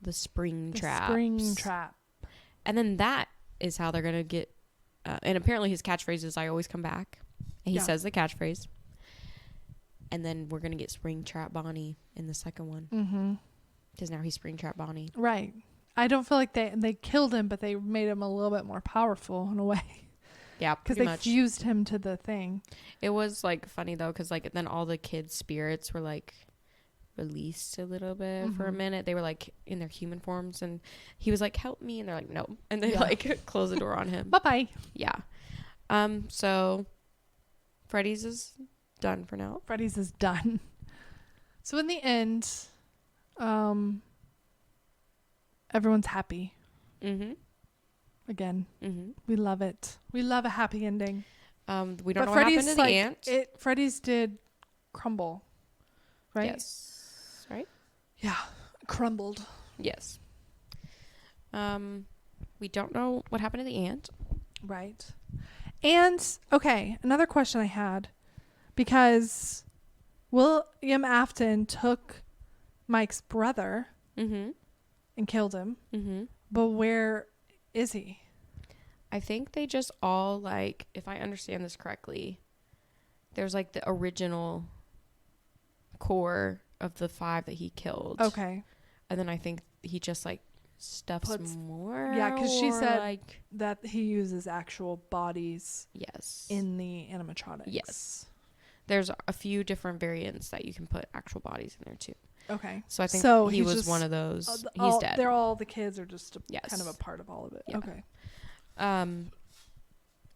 the spring trap. And then that is how they're gonna get. And apparently his catchphrase is "I always come back." And he says the catchphrase. And then we're gonna get Springtrap Bonnie in the second one. Mm-hmm. Because now he's Springtrap Bonnie. Right. I don't feel like they killed him, but they made him a little bit more powerful in a way. Yeah, because they fused him to the thing. It was like funny though, because like then all the kids' spirits were like released a little bit for a minute. They were like in their human forms, and he was like, "Help me," and they're like, "No," and they like close the door on him. Bye bye. Yeah. So Freddy's is done for now. Freddy's is done. So in the end, everyone's happy. Mm-hmm. Again, mm-hmm. We love it. We love a happy ending. We don't know what happened to the ant. Freddy's did crumble, right? Yes. Right? Yeah. Crumbled. Yes. We don't know what happened to the ant. Right. And, okay, another question I had. Because William Afton took Mike's brother mm-hmm. and killed him. Mm-hmm. But where is he? I think they just all, like, if I understand this correctly, there's, like, the original core of the 5 that he killed. Okay. And then I think he just, like, stuffs more. Yeah, because she said like, that he uses actual bodies. Yes. In the animatronics. Yes. There's a few different variants that you can put actual bodies in there, too. Okay. So I think he was just one of those. He's dead. They're all the kids are just kind of a part of all of it. Yeah. Okay.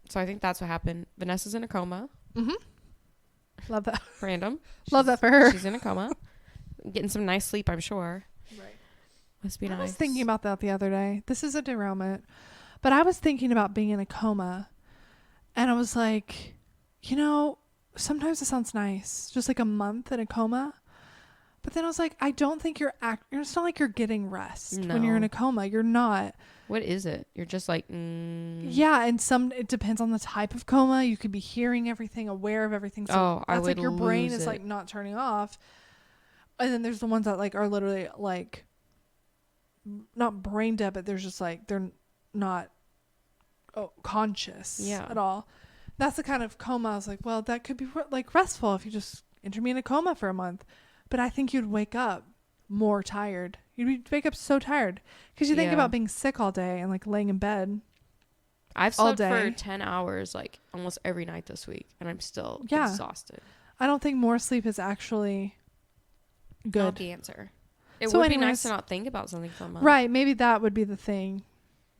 So I think that's what happened. Vanessa's in a coma. Mm-hmm. Love that. Random. Love that for her. She's in a coma. Getting some nice sleep, I'm sure. Right. Must be nice. I was thinking about that the other day. This is a derailment. But I was thinking about being in a coma. And I was like, sometimes it sounds nice. Just like a month in a coma. But then I was like, I don't think it's not like you're getting rest when you're in a coma. You're not. What is it? You're just like, Yeah, and it depends on the type of coma. You could be hearing everything, aware of everything. So that's like your brain is like not turning off. And then there's the ones that like are literally like not brain dead, but there's just like they're not conscious at all. That's the kind of coma I was like, well, that could be like restful if you just enter me in a coma for a month. But I think you'd wake up more tired. You'd wake up so tired because you think about being sick all day and like laying in bed. I've slept for 10 hours like almost every night this week, and I'm still exhausted. I don't think more sleep is actually good. Not the answer. It would be nice to not think about something for a month. Right. Maybe that would be the thing.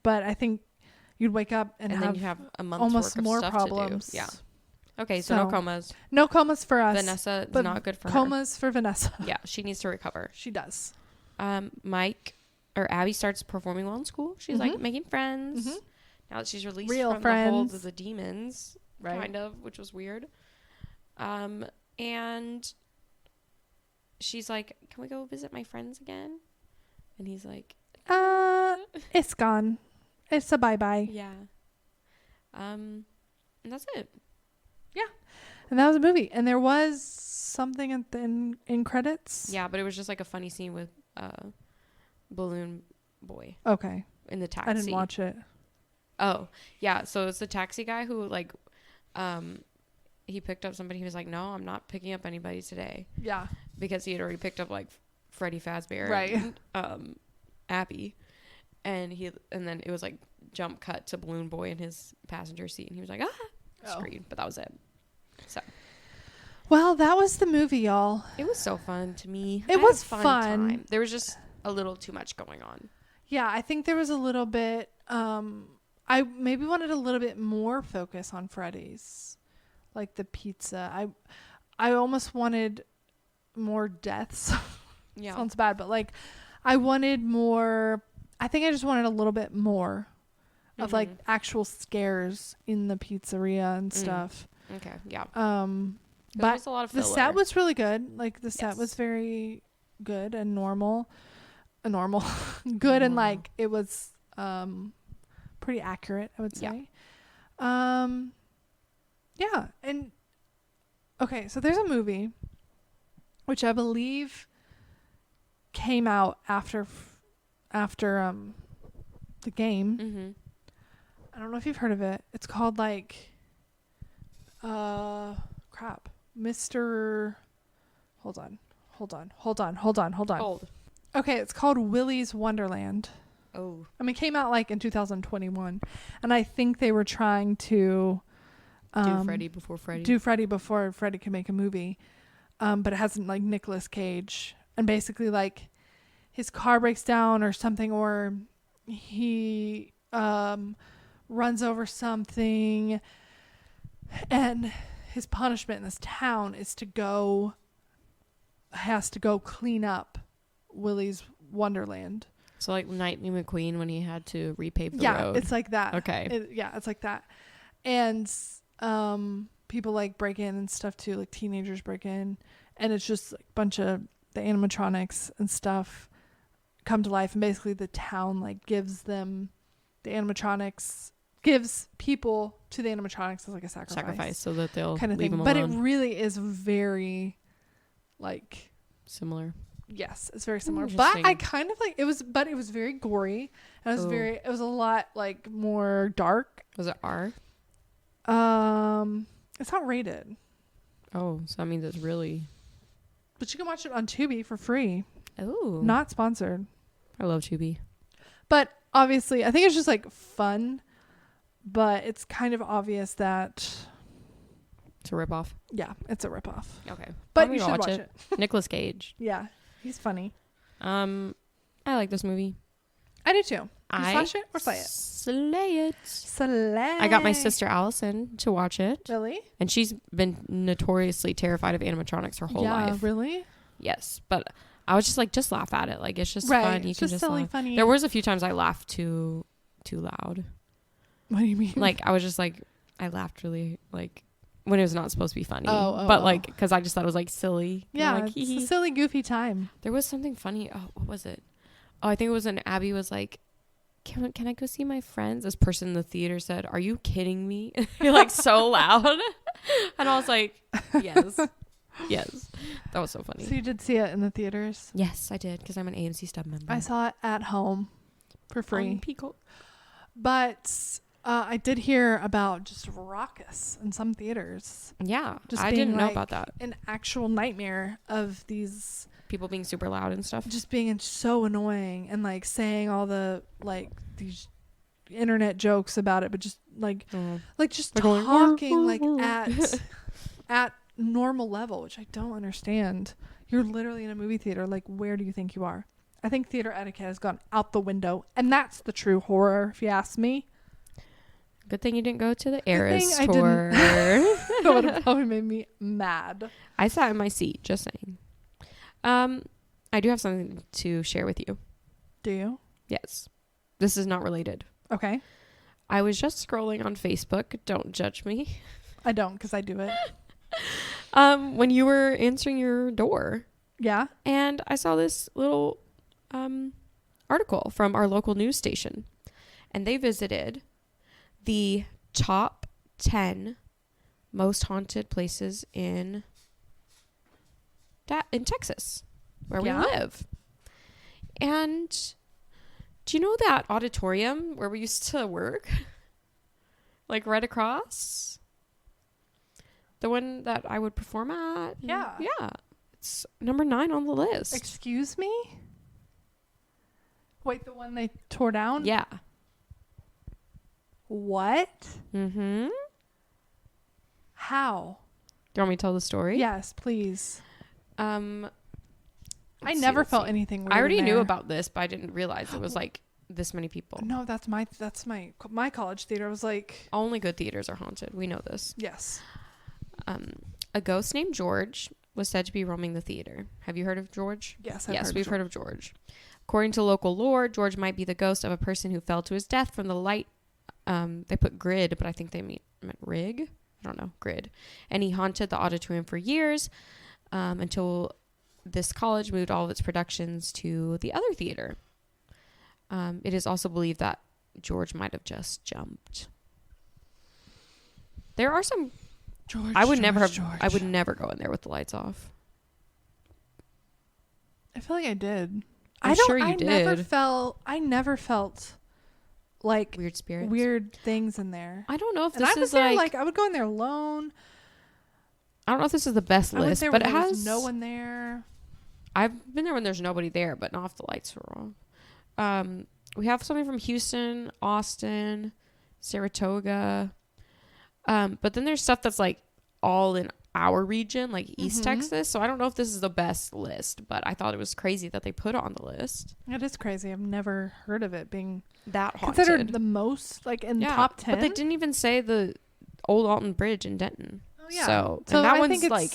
But I think you'd wake up and then you have a month's almost worth of more stuff problems. To do. Yeah. Okay, so no comas. No comas for us. Vanessa is not good for her. Comas for Vanessa. Yeah, she needs to recover. She does. Abby starts performing well in school. She's like making friends. Mm-hmm. Now that she's released Real from friends. the hold of the demons, kind of, which was weird. And she's like, "Can we go visit my friends again?" And he's like, it's gone. It's a bye-bye. Yeah. And that's it. Yeah. And that was a movie. And there was something at the in credits. Yeah, but it was just like a funny scene with Balloon Boy. Okay. In the taxi. I didn't watch it. Oh, yeah. So it's the taxi guy who like he picked up somebody. He was like, "No, I'm not picking up anybody today." Yeah. Because he had already picked up like Freddy Fazbear. Right. And, Abby. And then it was like jump cut to Balloon Boy in his passenger seat, and he was like, screamed, but that was it. So, well, that was the movie, y'all. It was so fun to me. It was fun. Time. There was just a little too much going on. Yeah, I think there was a little bit. I maybe wanted a little bit more focus on Freddy's, like the pizza. I almost wanted more deaths. Yeah, sounds bad, but like I wanted more. I think I just wanted a little bit more of like actual scares in the pizzeria and stuff. Okay, yeah. But was a lot of the filler. set was really good. Like the set was very good and normal. a normal good, and Normal. like it was pretty accurate, I would say. Yeah, and okay, so there's a movie which I believe came out after the game. Mm-hmm. I don't know if you've heard of it. It's called like Mr. Hold on. Old. Okay, it's called Willy's Wonderland. Oh. I mean, it came out like in 2021, and I think they were trying to Do Freddy before Freddy. do Freddy before Freddy could make a movie, but it hasn't like Nicolas Cage, and basically like his car breaks down or something, or he runs over something, and his punishment in this town is has to go clean up Willy's Wonderland. So like Lightning McQueen when he had to repave the road. Yeah, it's like that. Okay. It's like that. And people like break in and stuff too, like teenagers break in, and it's just like a bunch of the animatronics and stuff come to life, and basically the town like gives people to the animatronics as like a sacrifice so that they'll kind of leave thing. them But alone. it really is very like, Similar. yes, it's very similar. But Interesting. I kind of like it was very gory. And it was a lot like more dark. Was it R? It's not rated, Oh, so that means it's really. but you can watch it on Tubi for free. Oh. Not sponsored, I love Tubi. but obviously I think it's just like fun, but it's kind of obvious that It's a ripoff. yeah, it's a ripoff. Okay. But I'm you gonna should watch it. Nicolas Cage. Yeah, he's funny. I like this movie. I do too. You I slash it or slay it? Slay it. Slay. I got my sister Allison to watch it. Really? And she's been notoriously terrified of animatronics her whole life. Really? Yes. But I was just like, just laugh at it. Like, it's just Right. fun. You It's can just just silly, laugh. funny. There was a few times I laughed too loud. What do you mean? Like, I was just like, I laughed really, like, when it was not supposed to be funny. Oh, but, like, because I just thought it was, like, silly. yeah, Like, it's a silly, goofy time. There was something funny. Oh, what was it? Oh, I think it was when Abby was like, can I go see my friends? This person in the theater said, "Are you kidding me?" You're like so loud. And I was like, yes. Yes. That was so funny. So you did see it in the theaters? Yes, I did, because I'm an AMC stub member. I saw it at home for free. On Peacock. But I did hear about just raucous in some theaters. Yeah. Just I being didn't know like about that. an actual nightmare of these People being super loud and stuff. just being so annoying and like saying all the like these internet jokes about it, but just like just They're going, talking like at normal level, which I don't understand. You're literally in a movie theater. Like, where do you think you are? I think theater etiquette has gone out the window, and that's the true horror, if you ask me. Good thing you didn't go to the Eras I tour. That would have probably made me mad. I sat in my seat, just saying. I do have something to share with you. Do you? Yes. This is not related. Okay. I was just scrolling on Facebook. Don't judge me. I don't, because I do it. When you were answering your door. Yeah. And I saw this little article from our local news station. And they visited the top 10 most haunted places in Texas, where we live. And do you know that auditorium where we used to work? Like right across? The one that I would perform at? Yeah. Yeah. It's number 9 on the list. Excuse me? Wait, the one they tore down? Yeah. What? Mm-hmm. How? Do you want me to tell the story? Yes, please. I let's never see. felt anything weird. I already in knew there. about this, but I didn't realize it was like this many people. No, that's my college theater was like, Only good theaters are haunted. We know this. yes. A ghost named George was said to be roaming the theater. Have you heard of George? Yes, We've heard of George. According to local lore, George might be the ghost of a person who fell to his death from the light. They put grid, but I think they meant rig. I don't know, grid. And he haunted the auditorium for years until this college moved all of its productions to the other theater. It is also believed that George might have just jumped. There are some. George. I would never go in there with the lights off. I feel like I did. I'm sure you did. I never felt like weird spirits, weird things in there. I don't know if and this I was is there, like I would go in there alone. I don't know if this is the best list, but it has no one there. I've been there when there's nobody there, but not if the lights are off. We have something from Houston, Austin, Saratoga. But then there's stuff that's like all in our region, like East Texas. So I don't know if this is the best list, but I thought it was crazy that they put it on the list. It is crazy. I've never heard of it being that haunted. Considered the most, like in top 10. But they didn't even say the old Alton Bridge in Denton. Oh yeah. So and that one's like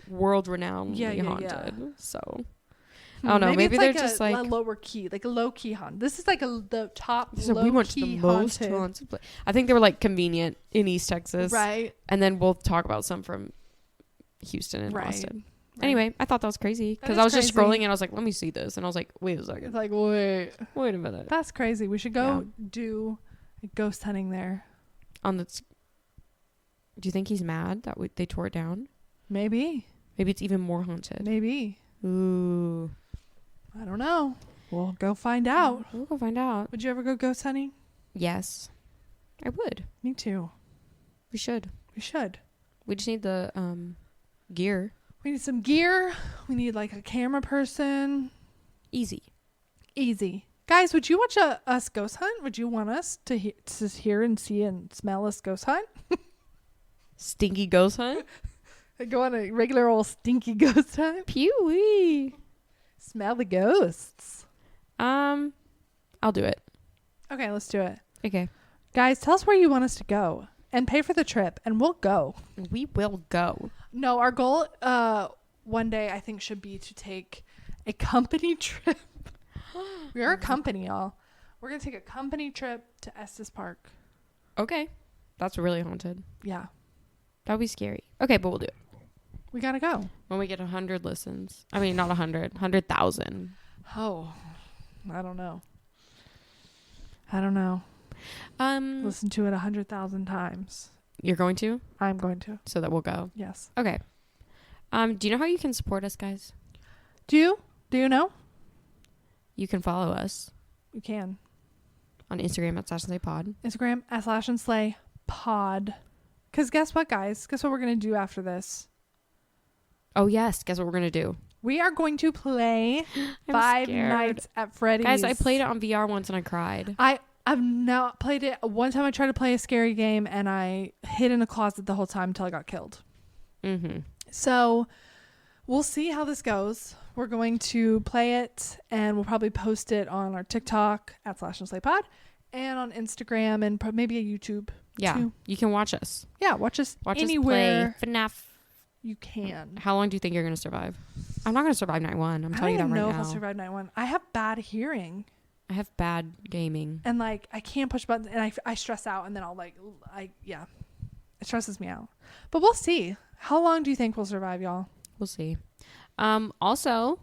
world renowned haunted. Yeah. So I don't know. Maybe they're just like a lower key, like a low key haunt. This is like the top so low we went key to the most haunted place. I think they were like convenient in East Texas, right? And then we'll talk about some from Houston and Austin. Right. Anyway, I thought that was crazy because I was just scrolling and I was like, let me see this, and I was like, wait a second. It's like wait a minute. That's crazy. We should go do ghost hunting there. On the. Do you think he's mad that they tore it down? Maybe it's even more haunted. Maybe. Ooh. I don't know. We'll go find out. We'll go find out. Would you ever go ghost hunting? Yes. I would. Me too. We should. We just need the gear. We need some gear. We need like a camera person. Easy. Guys, would you watch us ghost hunt? Would you want us to hear and see and smell us ghost hunt? Stinky ghost hunt? Go on a regular old stinky ghost hunt? Pewee. Smell the ghosts. I'll do it. Okay, let's do it. Okay. Guys, tell us where you want us to go and pay for the trip and we'll go. We will go. No, our goal one day I think should be to take a company trip. We are a company, y'all. We're going to take a company trip to Estes Park. Okay. That's really haunted. Yeah. That would be scary. Okay, but we'll do it. We got to go. When we get 100 listens. I mean, not 100. 100,000. Oh, I don't know. Listen to it 100,000 times. You're going to? I'm going to. So that we'll go? Yes. Okay. Do you know how you can support us, guys? Do you? Do you know? You can follow us. You can. On Instagram at slashandslaypod. Instagram at slashandslaypod. Because guess what, guys? Guess what we're going to do after this? Oh, yes. Guess what we're going to do? We are going to play Five Nights at Freddy's. Guys, I played it on VR once and I cried. I've not played it. One time I tried to play a scary game and I hid in a closet the whole time until I got killed. Mm-hmm. So we'll see how this goes. We're going to play it and we'll probably post it on our TikTok at slashandslaypod and on Instagram and maybe a YouTube. Yeah, too. You can watch us. Yeah, watch us anywhere. Us play FNAF. You can. How long do you think you're going to survive? I'm not going to survive night one. I'm telling you that right now. I don't know if I'll survive night one. I have bad hearing. I have bad gaming. And like, I can't push buttons and I stress out and then I'll it stresses me out. But we'll see. How long do you think we'll survive, y'all? We'll see. Also,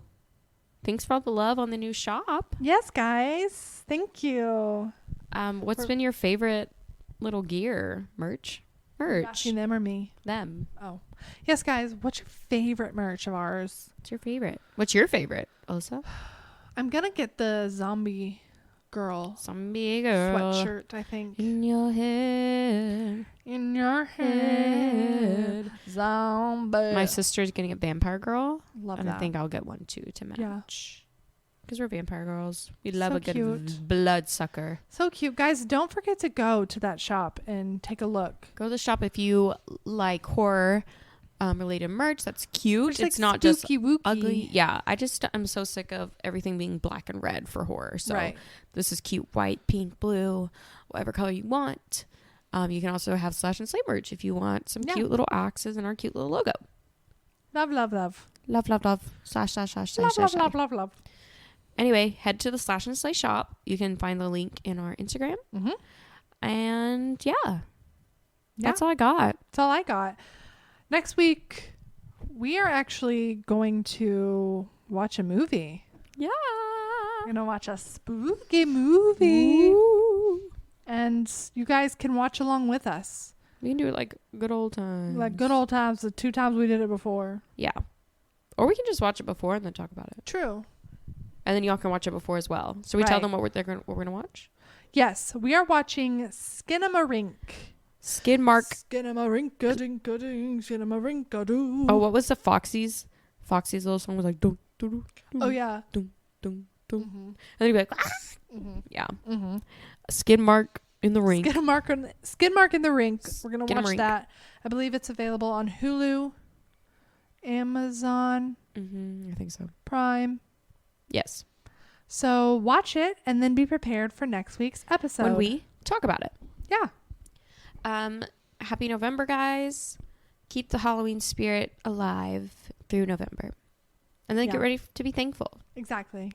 thanks for all the love on the new shop. Yes, guys. Thank you. What's been your favorite little gear merch? Asking them or me? Them. Oh. Yes, guys. What's your favorite merch of ours? What's your favorite? What's your favorite, Alyssa? I'm going to get the zombie girl sweatshirt, I think. In your head. Zombie. My sister's getting a vampire girl. Love and that. I think I'll get one too to match. Yeah. Because we're vampire girls. We love so a good cute. bloodsucker. So cute. Guys, don't forget to go to that shop and take a look. Go to the shop if you like horror related merch. That's cute. It's like not just wooky. Ugly. Yeah. I'm so sick of everything being black and red for horror. So this is cute. White, pink, blue, whatever color you want. You can also have Slash&Slay merch if you want some cute little axes and our cute little logo. Love, love, love. Love, love, love. Slash, slash, slash, slash, love, slash. love, love, love. Anyway, head to the Slash&Slay shop. You can find the link in our Instagram. Mm-hmm. And that's all I got. That's all I got. Next week, we are actually going to watch a movie. Yeah. We're going to watch a spooky movie. Ooh. And you guys can watch along with us. We can do it like good old times. Like good old times, the 2 times we did it before. Yeah. Or we can just watch it before and then talk about it. True. And then y'all can watch it before as well. So we tell them what we're going to watch? Yes. We are watching Skinamarink. Skidmark. Skinamarink-a-dink-a-ding, Skinamarink-a-doo. Oh, what was the Foxy's? Foxy's little song was like, dum, dum, dum, Oh, yeah. dum, dum, dum. Mm-hmm. And then you'd be like, ah! Mm-hmm. Yeah. Mm-hmm. Skid mark in the rink. Skid mark in the rink. We're going to watch Skinamarink. that. I believe it's available on Hulu, Amazon I think so. Prime. Yes. So watch it and then be prepared for next week's episode. When we talk about it. Yeah. Happy November, guys. Keep the Halloween spirit alive through November. And then get ready to be thankful. Exactly.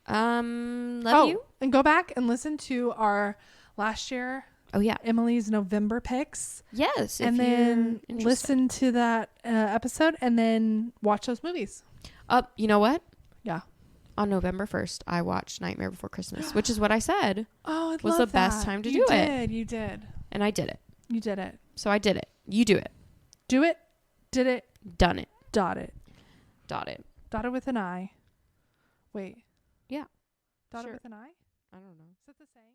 Love you. And go back and listen to our last year. Oh, yeah. Emily's November picks. Yes. And then listen to that episode and then watch those movies. You know what? Yeah. On November 1st, I watched Nightmare Before Christmas, which is what I said. Oh, I was love the that. best time to do it. You did. And I did it. You did it. So I did it. You do it. Do it. Did it. Done it. Dot it. Dot it. Dot it with an I. Wait. Yeah. Dot Sure. it with an I? I don't know. Is that the saying?